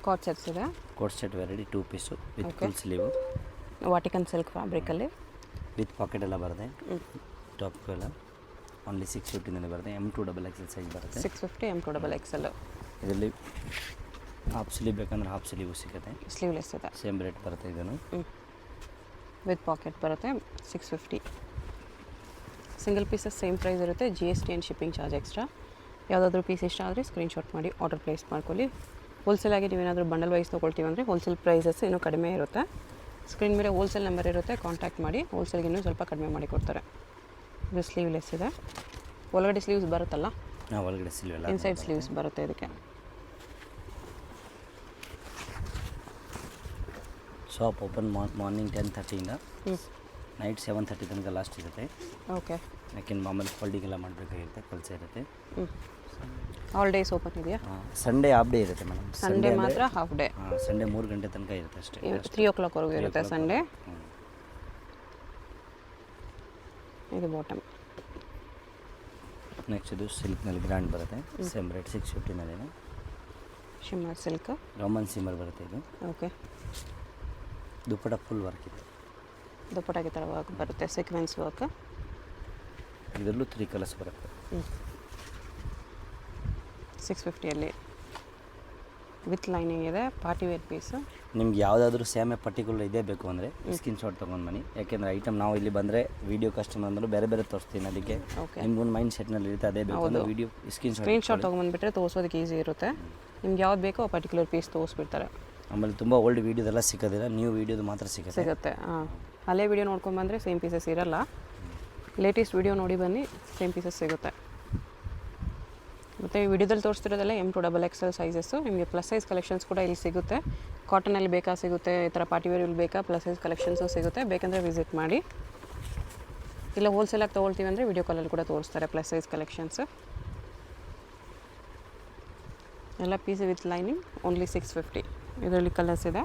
ಕಾಟ್ sets ಇದೆ. Coat set variety 2 piece with full sleeve. Vatican silk ಫ್ಯಾಬ್ರಿಕಲ್ಲಿ with pocket ಎಲ್ಲ ಬರುತ್ತೆ. ಟಾಪ್ ಎಲ್ಲ ಓನ್ಲಿ 650 ಬರುತ್ತೆ. M2XXL ಸೈಜ್ ಬರುತ್ತೆ. 650 M2XXL. ಇದರಲ್ಲಿ ಹಾಫ್ ಸ್ಲೀವ್ ಬೇಕಂದ್ರೆ ಹಾಫ್ ಸ್ಲೀವು ಸಿಗುತ್ತೆ. ಸ್ಲೀವ್ಲೆಸ್ ಇದೆ. ಸೇಮ್ ರೇಟ್ ಬರುತ್ತೆ ಇದನ್ನು. ವಿತ್ ಪಾಕೆಟ್ ಬರುತ್ತೆ 650. ಸಿಂಗಲ್ ಪೀಸಸ್ ಸೇಮ್ ಪ್ರೈಸ್ ಇರುತ್ತೆ. GST and shipping charge extra. ಯಾವುದಾದ್ರೂ ಪೀಸ್ ಇಷ್ಟ ಆದರೆ ಸ್ಕ್ರೀನ್ಶಾಟ್ ಮಾಡಿ ಆರ್ಡರ್ ಪ್ಲೇಸ್ ಮಾಡ್ಕೊಳ್ಳಿ. ಹೋಲ್ಸೇಲ್ ಆಗಿ ನೀವೇನಾದರೂ ಬಂಡಲ್ ವೈಸ್ ತೊಗೊಳ್ತೀವಿ ಅಂದರೆ ಹೋಲ್ಸೇಲ್ ಪ್ರೈಸಸ್ ಇನ್ನೂ ಕಡಿಮೆ ಇರುತ್ತೆ. ಸ್ಕ್ರೀನ್ ಮೇಲೆ ಹೋಲ್ಸೇಲ್ ನಂಬರ್ ಇರುತ್ತೆ, ಕಾಂಟ್ಯಾಕ್ಟ್ ಮಾಡಿ. ಹೋಲ್ಸೇಲ್ಗೆ ಇನ್ನೂ ಸ್ವಲ್ಪ ಕಡಿಮೆ ಮಾಡಿ ಕೊಡ್ತಾರೆ. ಇದು ಸ್ಲೀವ್ಲೆಸ್ ಇದೆ. ಒಳಗಡೆ ಸ್ಲೀವ್ಸ್ ಬರುತ್ತಲ್ಲ, ಒಳಗಡೆ ಸ್ಲೀವ್ ಎಲ್ಲ ಇನ್ಸೈಡ್ ಸ್ಲೀವ್ಸ್ ಬರುತ್ತೆ ಇದಕ್ಕೆ. ಶಾಪ್ ಓಪನ್ ಮಾರ್ನಿಂಗ್ 10:30 ನೈಟ್ 7:30 ತನಕ ಲಾಸ್ಟ್ ಇರುತ್ತೆ. ಓಕೆ. ಯಾಕೆಂದ್ರೆ ಮಾಮೂಲಿ ಫೋಲ್ಡಿಂಗ್ ಮಾಡಬೇಕಾಗಿರುತ್ತೆ, ಕೆಲಸ ಇರುತ್ತೆ. ಆಲ್ ಡೇಸ್ ಓಪನ್ ಇದೆಯಾ? ಸಂಡೇ ಹಾಫ್ ಡೇ ಇರುತ್ತೆ ಮೇಡಮ್. ಸಂಡೇ ಮಾತ್ರ ಹಾಫ್ ಡೇ. ಸಂಡೇ 3 ಗಂಟೆ ತನಕ ಇರುತ್ತೆ ಅಷ್ಟೇ. 3 o'clock ವರೆಗೂ ಇರುತ್ತೆ ಸಂಡೇ. ಇದು ಬಾಟಮ್. ನೆಕ್ಸ್ಟ್ ಇದು ಸಿಲ್ಕ್ನಲ್ಲಿ ಗ್ರ್ಯಾಂಡ್ ಬರುತ್ತೆ. Same rate 650 shimmer silk Roman ಸಿಮ್ಮರ್ ಬರುತ್ತೆ ಇದು. ಓಕೆ. ದುಪ್ಪಟ ಫುಲ್ ವರ್ಕ್ ಇತ್ತು. ದುಪ್ಪಟಾಗಿ ಥರ ವರ್ಕ್ ಬರುತ್ತೆ, ಸೀಕ್ವೆನ್ಸ್ ವರ್ಕ್. ಇದರಲ್ಲೂ 3 ಕಲರ್ಸ್ ಬರುತ್ತೆ. 650 ವಿತ್ ಲೈನಿಂಗ್ ಇದೆ. Party wear piece. ನಿಮ್ಗೆ ಯಾವುದಾದ್ರೂ ಸೇಮೆ ಪರ್ಟಿಕ್ಯುಲರ್ ಇದೇ ಬೇಕು ಅಂದರೆ ಸ್ಕ್ರೀನ್ಶಾಟ್ ತೊಗೊಂಡು ಬನ್ನಿ. ಯಾಕೆಂದರೆ ಐಟಮ್ ನಾವು ಇಲ್ಲಿ ಬಂದರೆ ವೀಡಿಯೋ ಕಸ್ಟಮರ್ ಅಂದ್ರೆ ಬೇರೆ ಬೇರೆ ತೋರಿಸ್ತೀನಿ. ಅದಕ್ಕೆ ನಿಮ್ಗೊಂದು ಮೈಂಡ್ ಸೆಟ್ನಲ್ಲಿ ಇರುತ್ತೆ, ಅದೇ ಬೇಕು ಅಂದರೆ ವೀಡಿಯೋ ಸ್ಕ್ರೀನ್ಶಾಟ್ ತೊಗೊಂಬಂದುಬಿಟ್ರೆ ತೋರಿಸೋದಕ್ಕೆ ಈಸಿ ಇರುತ್ತೆ. ನಿಮ್ಗೆ ಯಾವ್ದು ಬೇಕೋ ಆ ಪರ್ಟಿಕ್ಯುಲರ್ ಪೀಸ್ ತೋರಿಸ್ಬಿಡ್ತಾರೆ. ಆಮೇಲೆ ತುಂಬ ಓಲ್ಡ್ ವೀಡಿಯೋದೆಲ್ಲ ಸಿಗೋದಿಲ್ಲ, ನ್ಯೂ ವೀಡಿಯೋದು ಮಾತ್ರ ಸಿಗುತ್ತೆ. ಹಾಂ, ಹಳೆ ವೀಡಿಯೋ ನೋಡ್ಕೊಂಬಂದರೆ ಸೇಮ್ ಪೀಸಸ್ ಇರೋಲ್ಲ. ಲೇಟೆಸ್ಟ್ ವೀಡಿಯೋ ನೋಡಿ ಬನ್ನಿ, ಸೇಮ್ ಪೀಸಸ್ ಸಿಗುತ್ತೆ. ಮತ್ತು ಈ ವಿಡಿಯೋದಲ್ಲಿ ತೋರಿಸ್ತಿರೋದೆಲ್ಲ M2XXL ಸೈಜಸ್ಸು. ನಿಮಗೆ ಪ್ಲಸ್ ಸೈಜ್ ಕಲೆಕ್ಷನ್ಸ್ ಕೂಡ ಇಲ್ಲಿ ಸಿಗುತ್ತೆ. ಕಾಟನಲ್ಲಿ ಬೇಕಾ ಸಿಗುತ್ತೆ, ಈ ಥರ ಪಾರ್ಟಿ ವೇರಲ್ಲಿ ಬೇಕಾ ಪ್ಲಸ್ ಸೈಜ್ ಕಲೆಕ್ಷನ್ಸು ಸಿಗುತ್ತೆ. ಬೇಕಂದರೆ ವಿಸಿಟ್ ಮಾಡಿ. ಇಲ್ಲ ಹೋಲ್ಸೇಲಾಗಿ ತೊಗೊಳ್ತೀವಿ ಅಂದರೆ ವಿಡಿಯೋ ಕಾಲಲ್ಲಿ ಕೂಡ ತೋರಿಸ್ತಾರೆ ಪ್ಲಸ್ ಸೈಜ್ ಕಲೆಕ್ಷನ್ಸು. ಎಲ್ಲ ಪೀಸ್ ವಿತ್ ಲೈನಿಂಗ್ ಓನ್ಲಿ 650. ಇದರಲ್ಲಿ ಕಲರ್ಸ್ ಇದೆ.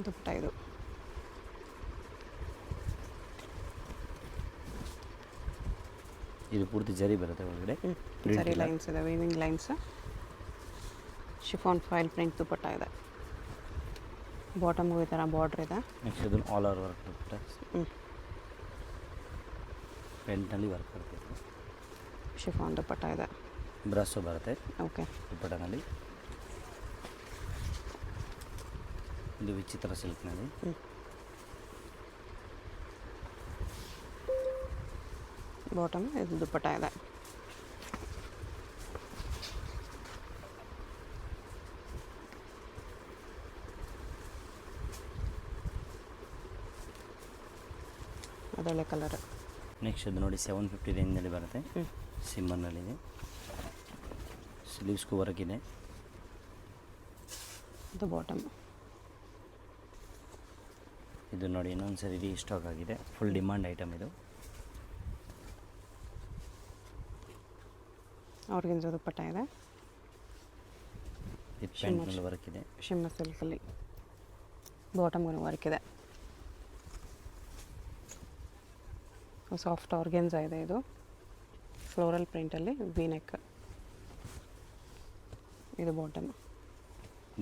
ದುಪ್ಪಟ ಇದು. ಇದು ಪೂರ್ತಿ ಜರಿ ಬರುತ್ತೆ ಒಳಗಡೆ. ಜರಿ ಲೈನ್ಸ್ ಇದೆ, weaving lines. Chiffon file print dupatta ಇದೆ. ಬಾಟಮ್ಗೂ ಈ ಥರ ಬಾರ್ಡ್ರ್ ಇದೆ. ನೆಕ್ಸ್ಟ್ ಇದು ಆಲ್ ಓವರ್ ವರ್ಕ್ ಬರುತ್ತೆ. ಪೆಂಟ್ನಲ್ಲಿ ವರ್ಕ್ ಬರುತ್ತೆ. ಶಿಫಾನ್ ದುಪ್ಪಟ ಇದೆ. ಬ್ರಸ್ಸು ಬರುತ್ತೆ. ಓಕೆ. ದುಪ್ಪಟನಲ್ಲಿ ಇದು ವಿಚಿತ್ರ ಸಿಲ್ಕ್ನಲ್ಲಿ. ಬಾಟಮ್ ಇದು ದುಪ್ಪಟ ಇದೆ. ಅದೊಳ್ಳೆ ಕಲರ್. ನೆಕ್ಸ್ಟ್ ಇದು ನೋಡಿ 750 ರೇಂಜ್ನಲ್ಲಿ ಬರುತ್ತೆ. ಸಿಮ್ಮರ್ನಲ್ಲಿದೆ. ಸ್ಲೀವ್ಸ್ಗೂ ವರ್ಕ್ ಇದೆ. ಇದು ಬಾಟಮ್. ಇದು ನೋಡಿ ಇನ್ನೊಂದು ಸರಿ ರೀಸ್ಟಾಕ್ ಆಗಿದೆ. ಫುಲ್ ಡಿಮಾಂಡ್ ಐಟಮ್ ಇದು. ಆರ್ಗೆನ್ಜಾ ದುಪ್ಪಟ ಇದೆ. ಇದು ಪ್ಯಾಂಟ್ನಲ್ಲಿ ವರ್ಕ್ ಇದೆ. ಶಿಮ್ಮರ್ ಸಿಲ್ಕಲ್ಲಿ ಬಾಟಮ್ಗೂ ವರ್ಕ್ ಇದೆ. ಸಾಫ್ಟ್ ಆರ್ಗೆನ್ಜಾ ಇದೆ. ಇದು ಫ್ಲೋರಲ್ ಪ್ರಿಂಟಲ್ಲಿ ವಿ ನೆಕ್. ಇದು ಬಾಟಮ್.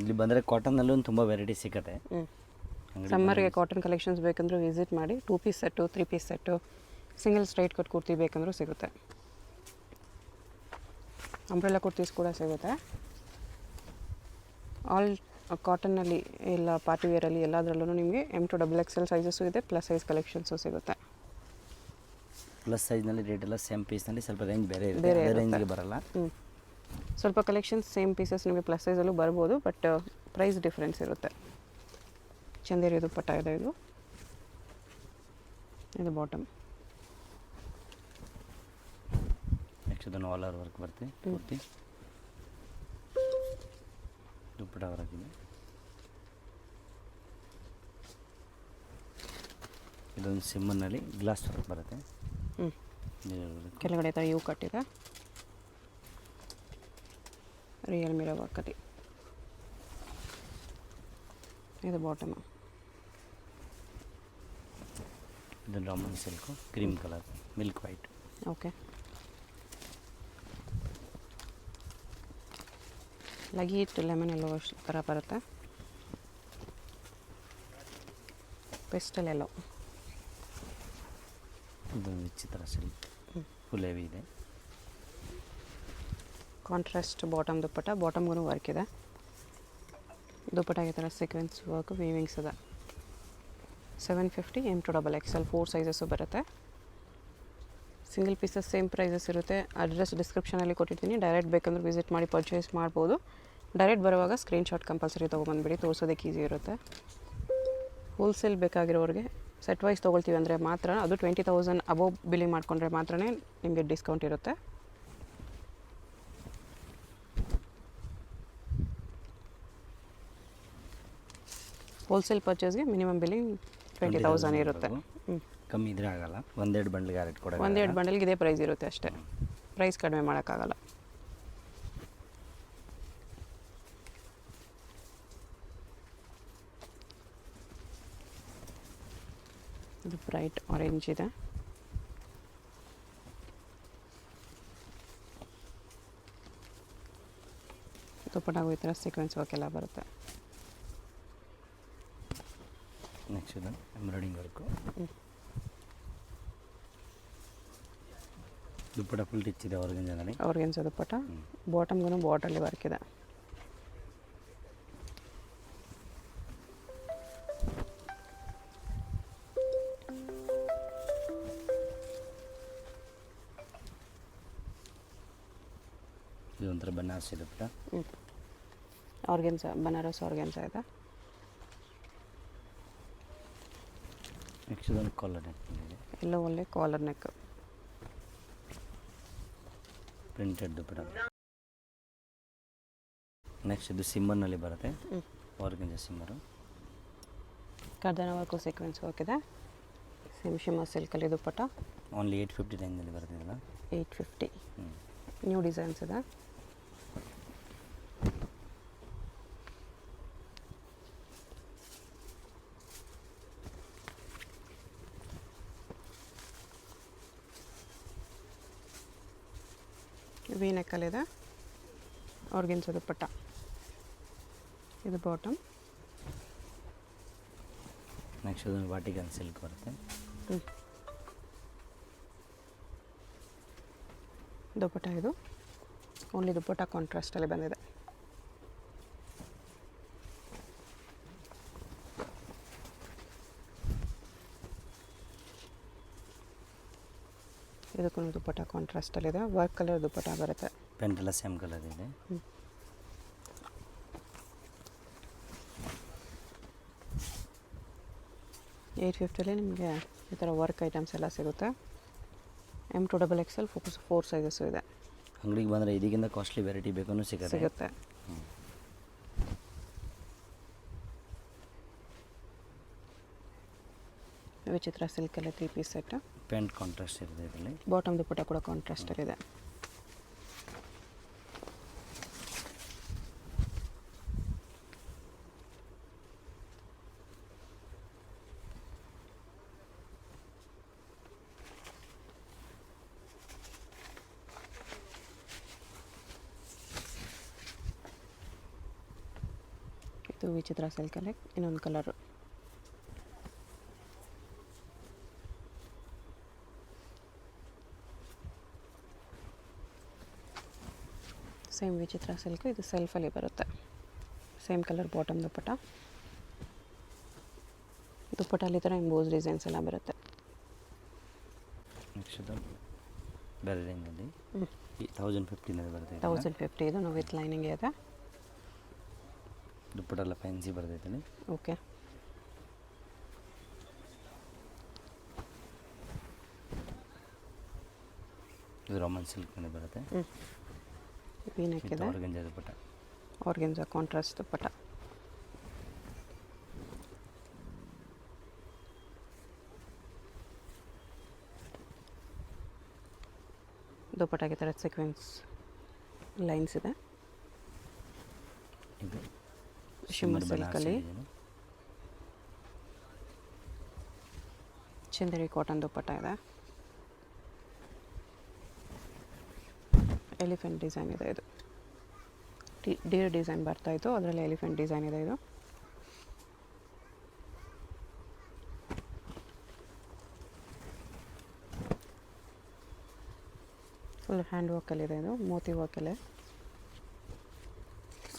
ಇಲ್ಲಿ ಬಂದರೆ ಕಾಟನ್ನಲ್ಲೂ ತುಂಬ ವೆರೈಟಿ ಸಿಗುತ್ತೆ. ಸಮ್ಮರ್ಗೆ ಕಾಟನ್ ಕಲೆಕ್ಷನ್ಸ್ ಬೇಕಂದ್ರೆ ವಿಸಿಟ್ ಮಾಡಿ. 2 piece set, 3 piece set, single straight cut kurti ಬೇಕಂದ್ರೂ ಸಿಗುತ್ತೆ. ಅಂಬ್ರೆಲಾ ಕುರ್ತೀಸ್ ಕೂಡ ಸಿಗುತ್ತೆ. ಆಲ್ ಕಾಟನ್ನಲ್ಲಿ ಎಲ್ಲ ಪಾರ್ಟಿ ವೇರಲ್ಲಿ ಎಲ್ಲದರಲ್ಲೂ ನಿಮಗೆ M2XXL ಸೈಜಸ್ಸು ಇದೆ, ಪ್ಲಸ್ ಸೈಜ್ ಕಲೆಕ್ಷನ್ಸು ಸಿಗುತ್ತೆ. ಪ್ಲಸ್ ಸೈಜ್ನಲ್ಲಿ ರೇಟ್ ಎಲ್ಲ ಸೇಮ್ ಪೀಸ್ನಲ್ಲಿ ಸ್ವಲ್ಪ ರೇಂಜ್ ಬೇರೆ ಇರುತ್ತೆ, ರೇಂಜ್ಗೆ ಬರಲ್ಲ. ಸ್ವಲ್ಪ ಕಲೆಕ್ಷನ್ಸ್ ಸೇಮ್ ಪೀಸಸ್ ನಿಮಗೆ ಪ್ಲಸ್ ಸೈಜಲ್ಲೂ ಬರ್ಬೋದು, ಬಟ್ ಪ್ರೈಸ್ ಡಿಫ್ರೆನ್ಸ್ ಇರುತ್ತೆ. ಚಂದೇರಿ ದುಪ್ಪಟ ಇದೆ. ಇದು ಬಾಟಮ್. ನೆಕ್ಸ್ಟ್ ಇದನ್ನು ಆಲ್ ಓವರ್ ವರ್ಕ್ ಬರುತ್ತೆ ಪೂರ್ತಿ. ದುಪ್ಪಟ ವರ್ಕ್ ಇದೆ. ಇದೊಂದು ಸಿಮ್ಮನ್ನಲ್ಲಿ ಗ್ಲಾಸ್ ವರ್ಕ್ ಬರುತ್ತೆ. ಕೆಳಗಡೆ ಥರ ಯೂ ಕಟ್ಟಿದೆ. ರಿಯಲ್ ಮಿರರ್ ವರ್ಕಲ್ಲಿ. ಇದು ಬಾಟಮ್. ಇದು Roman silk cream colour milk white. Okay. Light lemon yellow ಥರ ಬರುತ್ತೆ, ಪೆಸ್ಟಲ್ ಎಲ್ಲೋ. ಇದು ವಿಚಿತ್ರ ಸಿಲ್ಕ್, ಫುಲ್ ಹೆವಿ ಇದೆ. ಕಾಂಟ್ರಾಸ್ಟ್ ಬಾಟಮ್ ದುಪ್ಪಟ್ಟ, ಬಾಟಮ್ಗೂ ವರ್ಕ್ ಇದೆ. ದುಪ್ಪಟ್ಟಾಗೆ ಥರ ಸೀಕ್ವೆನ್ಸ್ ವರ್ಕ್ ವೀವಿಂಗ್ಸ್ ಇದೆ. 750 M2XXL 4 ಸೈಜಸ್ಸು ಬರುತ್ತೆ. ಸಿಂಗಲ್ ಪೀಸಸ್ ಸೇಮ್ ಪ್ರೈಸಸ್ ಇರುತ್ತೆ. ಅಡ್ರೆಸ್ ಡಿಸ್ಕ್ರಿಪ್ಷನಲ್ಲಿ ಕೊಟ್ಟಿರ್ತೀನಿ, ಡೈರೆಕ್ಟ್ ಬೇಕಂದ್ರೆ ವಿಸಿಟ್ ಮಾಡಿ ಪರ್ಚೇಸ್ ಮಾಡ್ಬೋದು. ಡೈರೆಕ್ಟ್ ಬರುವಾಗ ಸ್ಕ್ರೀನ್ಶಾಟ್ ಕಂಪಲ್ಸರಿ ತೊಗೊಂಬಂದ್ಬಿಡಿ, ತೋರಿಸೋದಕ್ಕೆ ಈಸಿ ಇರುತ್ತೆ. ಹೋಲ್ಸೇಲ್ ಬೇಕಾಗಿರೋರಿಗೆ ಸೆಟ್ ವೈಸ್ ತೊಗೊಳ್ತೀವಿ ಅಂದರೆ ಮಾತ್ರ, ಅದು 20,000 ಅಬೋವ್ ಬಿಲ್ಲಿಂಗ್ ಮಾಡಿಕೊಂಡ್ರೆ ಮಾತ್ರ ನಿಮಗೆ ಡಿಸ್ಕೌಂಟ್ ಇರುತ್ತೆ. ಹೋಲ್ಸೇಲ್ ಪರ್ಚೇಸ್ಗೆ ಮಿನಿಮಮ್ ಬಿಲ್ಲಿಂಗ್ 20,000 ಇರುತ್ತೆ. ಕಮ್ಮಿ ಇದ್ರೆ ಆಗಲ್ಲ. ಒಂದೆರಡು ಬಂಡ್ಲಿಗೆ ರೇಟ್ ಕೊಡೋದು, ಒಂದೆರಡು ಬಂಡಲ್ಗೆ ಇದೇ ಪ್ರೈಸ್ ಇರುತ್ತೆ ಅಷ್ಟೇ, ಪ್ರೈಸ್ ಕಡಿಮೆ ಮಾಡೋಕ್ಕಾಗಲ್ಲ. ಇದು ಬ್ರೈಟ್ ಆರೆಂಜ್ ಇದೆ. ದುಪ್ಪಟ್ಟಾಗೂ ಈ ಥರ ಸೀಕ್ವೆನ್ಸ್ ವರ್ಕ್ ಎಲ್ಲ ಬರುತ್ತೆ. ನೆಕ್ಸ್ಟ್ ಇದು ಎಂಬ್ರಾಯ್ಡಿಂಗ್ ವರ್ಕು. ದುಪ್ಪಟ್ಟ ಫುಲ್ ಟಿಚ್ ಇದೆ ಆರ್ಗೆನ್ಜಾ ದುಪ್ಪಟ್ಟ. ಬಾಟಮ್ಗೂ ಬಾರ್ಡ್ರಲ್ಲಿ ವರ್ಕ್ ಇದೆ. ಇದು ಒಂಥರ ಬನಾರಸಿ ದುಪ್ಪಟ್ಟ. ಆರ್ಗೆನ್ಜಾ, ಬನಾರಸ್ ಆರ್ಗೆನ್ಜಾ ಇದೆ. ನೆಕ್ಸ್ಟ್ ಇದೊಂದು ಕಾಲರ್ ನೆಕ್ ಇದೆ, ಎಲ್ಲೋ ಒಳ್ಳೆ ಕಾಲರ್ ನೆಕ್, ಪ್ರಿಂಟೆಡ್ ದುಪ್ಪಟ್ಟ. ನೆಕ್ಸ್ಟ್ ಇದು ಸಿಮ್ಮರ್ನಲ್ಲಿ ಬರುತ್ತೆ, ಆರ್ಗೆನ್ಜಾ ಸಿಮ್ಮರು. ಕರ್ದನ ವರ್ಕು ಸೀಕ್ವೆನ್ಸ್ ವರ್ಕ್ ಇದೆ. ಸೇಮ್ ಶಿಮ್ಮರ್ ಸಿಲ್ಕಲ್ಲಿ ದುಪ್ಪಟ್ಟ. ಓನ್ಲಿ 859ನಲ್ಲಿ ಬರ್ತಿದಲ್ಲ, 850. ನ್ಯೂ ಡಿಸೈನ್ಸ್ ಇದೆ. ವಿ ನೆಕ್ಕಲ್ಲಿದೆ, ಆರ್ಗೆನ್ಜಾ ದುಪ್ಪಟ್ಟ. ಇದು ಬಾಟಮ್. ನೆಕ್ಸ್ಟ್ ಇದೊಂದು ವಾಟಿಕನ್ ಸಿಲ್ಕ್ ಬರುತ್ತೆ. ದುಪ್ಪಟ್ಟ ಇದು ಓನ್ಲಿ ದುಪ್ಪಟ್ಟ ಕಾಂಟ್ರಾಸ್ಟಲ್ಲಿ ಬಂದಿದೆ. ಇದಕ್ಕೂ ದುಪ್ಪಟ್ಟ ಕಾಂಟ್ರಾಸ್ಟಲ್ಲಿದೆ. ವರ್ಕ್ ಕಲರ್ ದುಪ್ಪಟ್ಟ ಬರುತ್ತೆ. ಪ್ಯಾಂಟ್ ಎಲ್ಲ ಸೇಮ್ ಕಲರ್ ಇದೆ. 850 ನಿಮಗೆ ಈ ಥರ ವರ್ಕ್ ಐಟಮ್ಸ್ ಎಲ್ಲ ಸಿಗುತ್ತೆ. M2XXL 4 ಸೈಜಸ್ಸು ಇದೆ. ಅಂಗಡಿಗೆ ಬಂದರೆ ಇದಕ್ಕಿಂತ ಕಾಸ್ಟ್ಲಿ ವೆರೈಟಿ ಬೇಕು ಸಿಗುತ್ತೆ. ವಿಚಿತ್ರ ಸಿಲ್ಕಲ್ಲಿ 3 ಪೀಸ್ ಸೆಟ್. ಪ್ಯಾಂಟ್ ಕಾಂಟ್ರಾಸ್ಟ್ ಇರುತ್ತೆ ಇದರಲ್ಲಿ. ಬಾಟಮ್ ದುಪ್ಪಟ್ಟ ಕೂಡ ಕಾಂಟ್ರಾಸ್ಟಲ್ಲಿದೆ. ಇದು ವಿಚಿತ್ರ ಸಿಲ್ಕಲ್ಲಿ ಇನ್ನೊಂದು ಕಲರು. ಸೇಮ್ ವಿಚಿತ್ರ ಸಿಲ್ಕ್, ಇದು ಸೆಲ್ಫಲ್ಲಿ ಬರುತ್ತೆ. ಸೇಮ್ ಕಲರ್ ಬಾಟಮ್ ದುಪ್ಪಟ್ಟ. ದುಪ್ಪಟ್ಟಲ್ಲಿ ಥರ ಎಂಬೋಸ್ ಡಿಸೈನ್ಸ್ ಎಲ್ಲ ಬರುತ್ತೆ. ನೆಕ್ಸ್ಟ್ ಬೇರೆ ರೇಂಜಲ್ಲಿ 1050 ಬರುತ್ತೆ. 1050 ಇದು ವಿತ್ ಲೈನಿಂಗ್ ಇದೆ. ದುಪ್ಪಟ್ಟೆಲ್ಲ ಫ್ಯಾನ್ಸಿ ಬರ್ತೈತೆ. ಓಕೆ. ಇದು ರೋಮನ್ ಸಿಲ್ಕ್ ಮೇಲೆ ಬರುತ್ತೆ. ವಿ ನೆಕ್ ಇದೆ. ಆರ್ಗೆನ್ಜಾ ದುಪ್ಪಟ್ಟ. ಆರ್ಗೆನ್ಜಾ ಕಾಂಟ್ರಾಸ್ಟ್ ದುಪ್ಪಟ್ಟ. ದುಪ್ಪಟ್ಟಾಗೆ ಥರ ಸೀಕ್ವೆನ್ಸ್ ಲೈನ್ಸ್ ಇದೆ. ಇದು ಶಿಮ್ಮರ್ ಸಿಲ್ಕಲ್ಲಿ ಚಂದೇರಿ ಕಾಟನ್ ದುಪ್ಪಟ್ಟ ಇದೆ. ಎಲಿಫೆಂಟ್ ಡಿಸೈನ್ ಇದೆ. ಇದು ಡೀರ್ ಡಿಸೈನ್ ಬರ್ತಾಯಿತ್ತು, ಅದರಲ್ಲಿ ಎಲಿಫೆಂಟ್ ಡಿಸೈನ್ ಇದೆ. ಇದು ಫುಲ್ ಹ್ಯಾಂಡ್ ವರ್ಕಲ್ಲಿದೆ. ಇದು ಮೋತಿ ವರ್ಕಲ್ಲೇ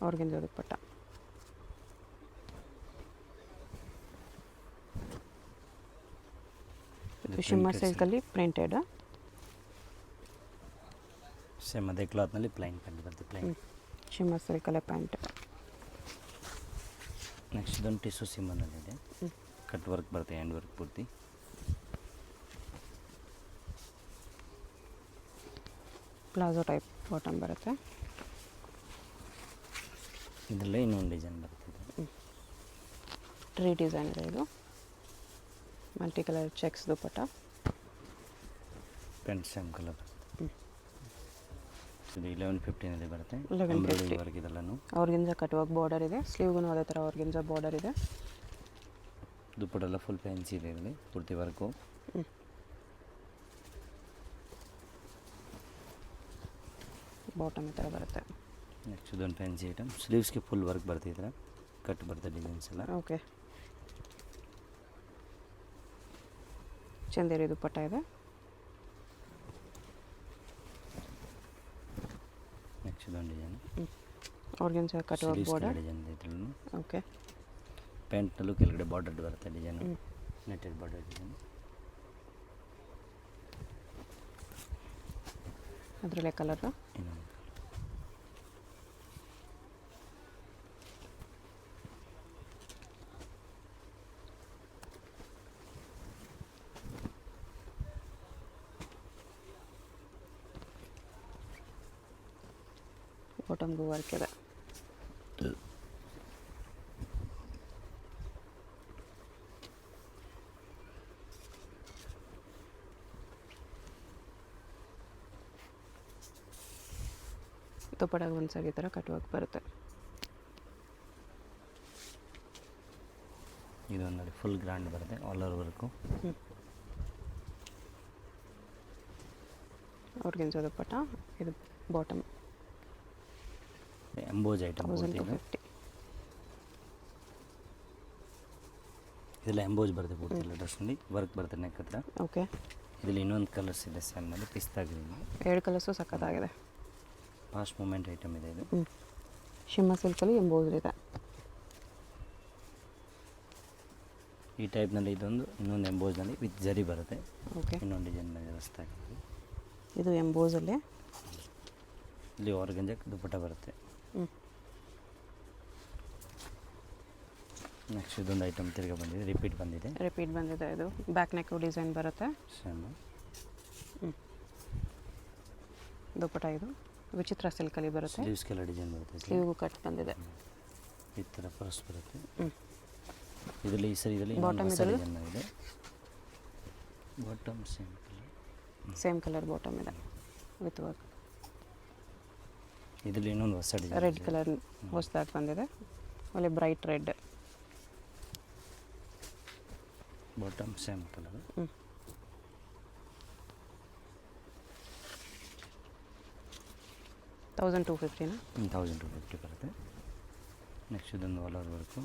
ಆರ್ಗೆನ್ಜಾ ದುಪ್ಪಟ್ಟ. ಶಿಮ್ಮರ್ ಸಿಲ್ಕಲ್ಲಿ ಪ್ರಿಂಟೆಡ್. ಸೇಮ್ ಅದೇ ಕ್ಲಾತ್ನಲ್ಲಿ ಪ್ಲೈನ್ ಪ್ಯಾಂಟ್ ಬರುತ್ತೆ. ಪ್ಲೈನ್ ಶಿಮ್ಮರ್ ಸಿಲ್ಕಲ್ಲೇ ಪ್ಯಾಂಟ್. ನೆಕ್ಸ್ಟ್ ಇದೊಂದು ಟಿಸು ಸಿಮ್ಮನಲ್ಲಿದೆ. ಕಟ್ ವರ್ಕ್ ಬರುತ್ತೆ, ಹ್ಯಾಂಡ್ ವರ್ಕ್ ಪೂರ್ತಿ. ಪ್ಲಾಜೋ ಟೈಪ್ ಬಾಟಮ್ ಬರುತ್ತೆ. ಇದರಲ್ಲೇ ಇನ್ನೊಂದು ಡಿಸೈನ್ ಬರುತ್ತೆ. ಟ್ರೀ ಡಿಸೈನ್ ಇದೆ. ಇದು multi colour checks dupatta. Pant same colour. ಇದು 1115 ಬರುತ್ತೆ. 1150 ವರ್ಕ್ ಇದೆಲ್ಲನೂ ಆರ್ಗೆನ್ಜಾ ಕಟ್ ವರ್ಕ್ ಬಾರ್ಡರ್ ಇದೆ. ಸ್ಲೀವ್ಗೂ ಅದೇ ಥರ ಆರ್ಗೆನ್ಜಾ ಬಾರ್ಡರ್ ಇದೆ. ದುಪ್ಪಟ್ಟೆಲ್ಲ ಫುಲ್ ಫ್ಯಾನ್ಸಿ ಇದೆ. ಇದರಲ್ಲಿ ಪೂರ್ತಿ ವರ್ಕು. ಬಾಟಮ್ ಈ ಥರ ಬರುತ್ತೆ. ನೆಕ್ಸ್ಟ್ ಇದೊಂದು ಫ್ಯಾನ್ಸಿ ಐಟಮ್. ಸ್ಲೀವ್ಸ್ಗೆ ಫುಲ್ ವರ್ಕ್ ಬರುತ್ತೆ. ಈ ಥರ ಕಟ್ ಬರುತ್ತೆ ಡಿಸೈನ್ಸ್ ಎಲ್ಲ. ಓಕೆ, ಚಂದೇರಿ ದುಪ್ಪಟ್ಟ ಇದೆ. ನೆಕ್ಸ್ಟ್ ಇದೊಂದು design. Organza cut work border design ಇದೆ ಇದರಲ್ಲೂ. ಓಕೆ, ಪ್ಯಾಂಟ್ನಲ್ಲೂ ಕೆಳಗಡೆ ಬಾರ್ಡರ್ ಬರುತ್ತೆ ಡಿಸೈನು. Netted border design. ಅದರಲ್ಲೇ ಕಲರು. ಇನ್ನೊಂದು ಬಾಟಮ್ಗೂ ವರ್ಕ್ ಇದೆ. ದುಪ್ಪಟ್ಟಾಗ ಒಂದು ಸರಿ ಈ ಥರ ಕಟ್ ವರ್ಕ್ ಬರುತ್ತೆ. ಇದೊಂದು ನೋಡಿ ಫುಲ್ ಗ್ರ್ಯಾಂಡ್ ಬರುತ್ತೆ. All over work. Organza dupatta. ಇದು ಬಾಟಮ್. ಎಂಬೋಜ್ ಐಟಮ್. 1250. ಇದೆಲ್ಲ ಎಂಬೋಜ್ ಬರುತ್ತೆ ಪೂರ್ತಿ ಎಲ್ಲ ಡ್ರೆಸ್ನಲ್ಲಿ. ವರ್ಕ್ ಬರುತ್ತೆ ನೆಕ್ ಹತ್ರ. ಓಕೆ, ಇದರಲ್ಲಿ ಇನ್ನೊಂದು ಕಲರ್ಸ್ ಇದೆ ಸ್ಯಾಮ್ನಲ್ಲಿ. ಪಿಸ್ತಾ ಗ್ರೀನ್. 2 ಕಲರ್ಸು ಸಖತ್ತಾಗಿದೆ. ಫಾಸ್ಟ್ ಮೂಮೆಂಟ್ ಐಟಮ್ ಇದೆ ಇದು. ಶಿಮ್ಮರ್ ಸಿಲ್ಕಲ್ಲಿ ಎಂಬೋಸ್ ಇದೆ. ಈ ಟೈಪ್ನಲ್ಲಿ ಇದೊಂದು ಇನ್ನೊಂದು ಎಂಬೋಜ್ನಲ್ಲಿ ವಿತ್ ಜರಿ ಬರುತ್ತೆ. ಓಕೆ, ಇನ್ನೊಂದು ಡಿಸೈನ್ ವ್ಯವಸ್ಥೆ ಆಗಿದೆ. ಇದು ಎಂಬೋಸಲ್ಲೇ. ಇಲ್ಲಿ ಆರ್ಗೆನ್ಜಾ ದುಪ್ಪಟ್ಟ ಬರುತ್ತೆ. ನೆಕ್ಸ್ಟ್ ಇದೊಂದು ಐಟಮ್ ತಿರ್ಗಿ ಬಂದಿದೆ. ರಿಪೀಟ್ ಬಂದಿದೆ. ಇದು ಬ್ಯಾಕ್ ನೆಕ್ ಡಿಸೈನ್ ಬರುತ್ತೆ. ಸೇಮ್ ದುಪ್ಪಟ್ಟ. ಇದು ವಿಚಿತ್ರ ಸಿಲ್ಕಲ್ಲಿ ಬರುತ್ತೆ. ಸ್ಲೀವ್ಸ್ಗೆಲ್ಲ ಡಿಸೈನ್ ಬರುತ್ತೆ. ಸ್ಲೀವ್ಗೂ ಕಟ್ ಬಂದಿದೆ. ಈ ಥರ ಪರ್ಸ್ ಬರುತ್ತೆ. ಇದರಲ್ಲಿ ಈ ಸರಿ ಬಾಟಮ್ ಡಿಸೈನ್ ಇದೆ. ಬಾಟಮ್ ಸೇಮ್ ಕಲರ್ ಬಾಟಮ್ ಇದೆ ವಿತ್ ವರ್ಕ್. ಇದರಲ್ಲಿ ಇನ್ನೊಂದು ಹೊಸ ಡಿಸೈನ್. ರೆಡ್ ಕಲರ್ ಹೊಸದಾಗಿ ಬಂದಿದೆ. ಒಳ್ಳೆ bright red. Bottom same colour. 1250 1250 ಬರುತ್ತೆ. ನೆಕ್ಸ್ಟ್ ಇದೊಂದು all over work.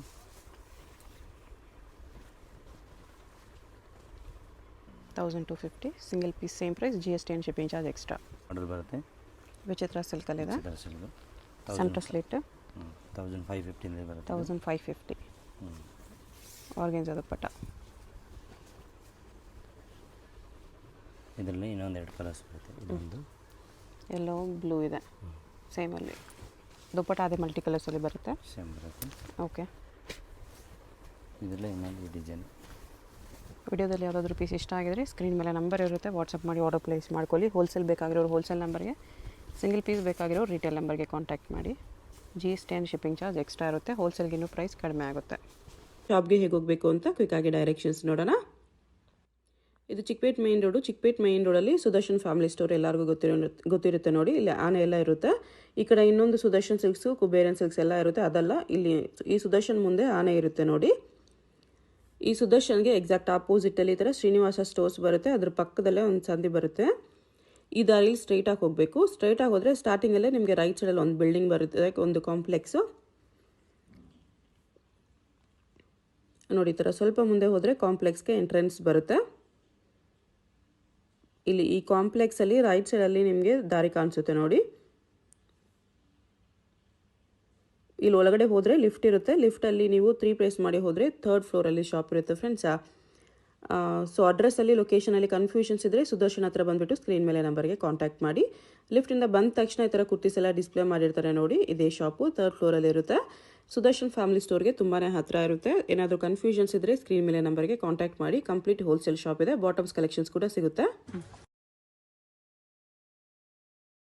$1250 single piece. Same price. GST and shipping charge extra. Order ಬರುತ್ತೆ. ವಿಚಿತ್ರ ಸಿಲ್ಕಲ್ಲಿದೆ. Silk centre slit. 1550 ಬರುತ್ತೆ. 1550. ಆರ್ಗೆನ್ಜಾ ದುಪ್ಪಟ್ಟ. ಇದರಲ್ಲಿ ಇನ್ನೊಂದು 2 ಕಲರ್ಸ್ ಬರುತ್ತೆ. ಇದೊಂದು ಎಲ್ಲೋ ಬ್ಲೂ ಇದೆ ಸೇಮಲ್ಲಿ. ದುಪ್ಪಟ್ಟ ಅದೇ ಮಲ್ಟಿ ಕಲರ್ಸಲ್ಲಿ ಬರುತ್ತೆ. ಸೇಮ್ ಬರುತ್ತೆ. ಓಕೆ, ಇದರಲ್ಲೇ ಇನ್ನೊಂದು ಡಿಸೈನ್. ವಿಡಿಯೋದಲ್ಲಿ ಯಾವುದಾದ್ರೂ ಪೀಸ್ ಇಷ್ಟ ಆಗಿದ್ರೆ ಸ್ಕ್ರೀನ್ ಮೇಲೆ ನಂಬರ್ ಇರುತ್ತೆ, ವಾಟ್ಸಪ್ ಮಾಡಿ ಆರ್ಡರ್ ಪ್ಲೇಸ್ ಮಾಡ್ಕೊಳ್ಳಿ. ಹೋಲ್ಸೇಲ್ ಬೇಕಾಗಿರೋರು ಹೋಲ್ಸೇಲ್ ನಂಬರ್ಗೆ, ಸಿಂಗಲ್ ಪೀಸ್ ಬೇಕಾಗಿರೋ ರಿಟೇಲ್ ನಂಬರ್ಗೆ ಕಾಂಟ್ಯಾಕ್ಟ್ ಮಾಡಿ. GST and shipping charge extra ಇರುತ್ತೆ. ಹೋಲ್ಸೇಲ್ಗೆ ಇನ್ನೂ ಪ್ರೈಸ್ ಕಡಿಮೆ ಆಗುತ್ತೆ. ಶಾಪ್ಗೆ ಹೇಗೆ ಹೋಗಬೇಕು ಅಂತ ಕ್ವಿಕ್ಕಾಗಿ ಡೈರೆಕ್ಷನ್ಸ್ ನೋಡೋಣ. ಇದು ಚಿಕ್ಕಪೇಟ್ ಮೇನ್ ರೋಡಲ್ಲಿ ಸುದರ್ಶನ್ ಫ್ಯಾಮಿಲಿ ಸ್ಟೋರ್ ಎಲ್ಲರಿಗೂ ಗೊತ್ತಿರುತ್ತೆ ನೋಡಿ. ಇಲ್ಲಿ ಆನೆ ಎಲ್ಲ ಇರುತ್ತೆ. ಈ ಕಡೆ ಇನ್ನೊಂದು ಸುದರ್ಶನ್ ಸಿಲ್ಕ್ಸು, ಕುಬೇರನ್ ಸಿಲ್ಕ್ಸ್ ಎಲ್ಲ ಇರುತ್ತೆ. ಅದಲ್ಲ, ಇಲ್ಲಿ ಈ ಸುದರ್ಶನ್ ಮುಂದೆ ಆನೆ ಇರುತ್ತೆ ನೋಡಿ. ಈ ಸುದರ್ಶನ್ಗೆ ಎಕ್ಸಾಕ್ಟ್ ಆಪೋಸಿಟಲ್ಲಿ ಈ ಥರ ಶ್ರೀನಿವಾಸ ಸ್ಟೋರ್ಸ್ ಬರುತ್ತೆ. ಅದ್ರ ಪಕ್ಕದಲ್ಲೇ ಒಂದು ಸಂದಿ ಬರುತ್ತೆ. ಈ ದಾರಿಲಿ ಸ್ಟ್ರೈಟಾಗಿ ಹೋಗಬೇಕು. ಸ್ಟ್ರೈಟಾಗಿ ಹೋದರೆ ಸ್ಟಾರ್ಟಿಂಗಲ್ಲೇ ನಿಮಗೆ ರೈಟ್ ಸೈಡಲ್ಲಿ ಒಂದು ಬಿಲ್ಡಿಂಗ್ ಬರುತ್ತೆ, ಒಂದು ಕಾಂಪ್ಲೆಕ್ಸು ನೋಡಿ. ಈ ಥರ ಸ್ವಲ್ಪ ಮುಂದೆ ಹೋದರೆ ಕಾಂಪ್ಲೆಕ್ಸ್ಗೆ ಎಂಟ್ರೆನ್ಸ್ ಬರುತ್ತೆ. ಇಲ್ಲಿ ಈ ಕಾಂಪ್ಲೆಕ್ಸಲ್ಲಿ ರೈಟ್ ಸೈಡಲ್ಲಿ ನಿಮಗೆ ದಾರಿ ಕಾಣಿಸುತ್ತೆ ನೋಡಿ. ಇಲ್ಲಿ ಒಳಗಡೆ ಹೋದರೆ ಲಿಫ್ಟ್ ಇರುತ್ತೆ. ಲಿಫ್ಟಲ್ಲಿ ನೀವು 3 ಪ್ಲೇಸ್ ಮಾಡಿ ಹೋದರೆ 3rd ಫ್ಲೋರಲ್ಲಿ ಶಾಪ್ ಇರುತ್ತೆ ಫ್ರೆಂಡ್ಸ್. ಸೊ ಅಡ್ರೆಸ್ಸಲ್ಲಿ ಲೊಕೇಶನಲ್ಲಿ ಕನ್ಫ್ಯೂಷನ್ಸ್ ಇದ್ದರೆ ಸುದರ್ಶನ್ ಹತ್ರ ಬಂದುಬಿಟ್ಟು ಸ್ಕ್ರೀನ್ ಮೇಲೆ ನಂಬರ್ಗೆ ಕಾಂಟ್ಯಾಕ್ಟ್ ಮಾಡಿ. ಲಿಫ್ಟಿಂದ ಬಂದ ತಕ್ಷಣ ಈ ಥರ ಕುರ್ತೀಸ್ ಎಲ್ಲ ಡಿಸ್ಪ್ಲೇ ಮಾಡಿರ್ತಾರೆ ನೋಡಿ. ಇದೇ ಶಾಪು 3rd ಫ್ಲೋರಲ್ಲಿ ಇರುತ್ತೆ. ಸುದರ್ಶನ್ ಫ್ಯಾಮಿಲಿ ಸ್ಟೋರ್ಗೆ ತುಂಬಾ ಹತ್ತಿರ ಇರುತ್ತೆ. ಏನಾದರೂ ಕನ್ಫ್ಯೂಷನ್ಸ್ ಇದ್ದರೆ ಸ್ಕ್ರೀನ್ ಮೇಲೆ ನಂಬರ್ಗೆ ಕಾಂಟ್ಯಾಕ್ಟ್ ಮಾಡಿ. ಕಂಪ್ಲೀಟ್ ಹೋಲ್ಸೇಲ್ ಶಾಪ್ ಇದೆ. ಬಾಟಮ್ಸ್ ಕಲೆಕ್ಷನ್ಸ್ ಕೂಡ ಸಿಗುತ್ತೆ.